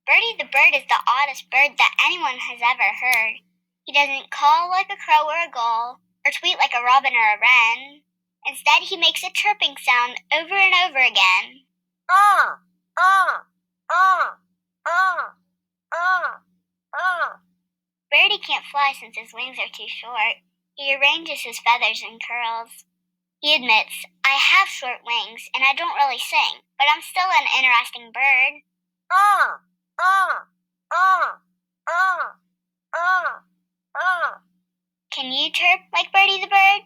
Birdie the bird is the oddest bird that anyone has ever heard. He doesn't call like a crow or a gull, or tweet like a robin or a wren. Instead, he makes a chirping sound over and over again. Birdie can't fly since his wings are too short. He arranges his feathers in curls. He admits, I have short wings, and I don't really sing, but I'm still an interesting bird. Can you chirp like Birdie the bird?